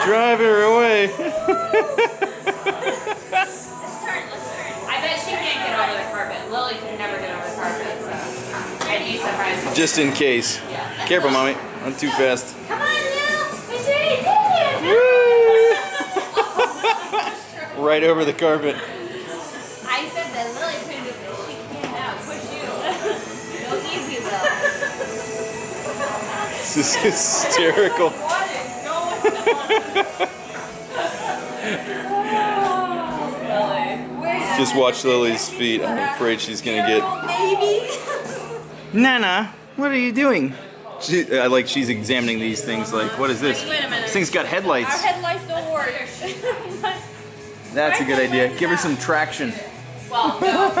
Drive her away. Let's turn. I bet she can't get over the carpet. Lily could never get over the carpet, so I'd be surprised. Just in case. Yeah. Careful, mommy. Not too fast. Come on, Lil. We should have did it. Right over the carpet. I said that Lily couldn't. She can't now push you. Go easy, Lil. This is hysterical. What is going on? Lily. Just watch Lily's feet. I'm afraid she's gonna get. Maybe. Nana, what are you doing? I like she's examining these things. Like, what is this? Wait a minute. This thing's got Our headlights. headlights don't work. That's a good idea. Give her some traction. Well, no.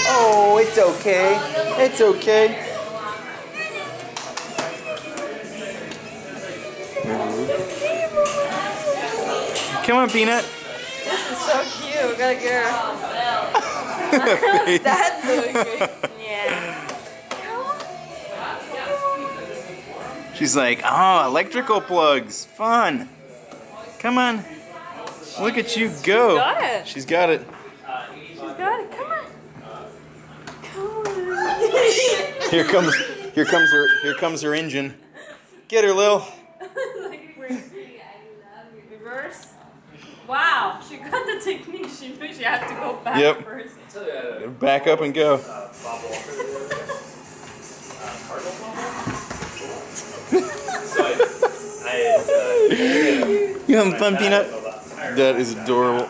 Oh, it's okay. It's okay. Come on, Peanut. This is so cute. We gotta get her. Face. That's really good. Yeah. She's like, oh, electrical plugs. Fun. Come on. Look at you go. got it. She's got it. She's got it. Come on. Come on. Here comes her engine. Get her, Lil. Reverse. Wow. She got the technique. She knew she had to go back Yep. first. Back up and go. You having fun, Peanut? That is adorable.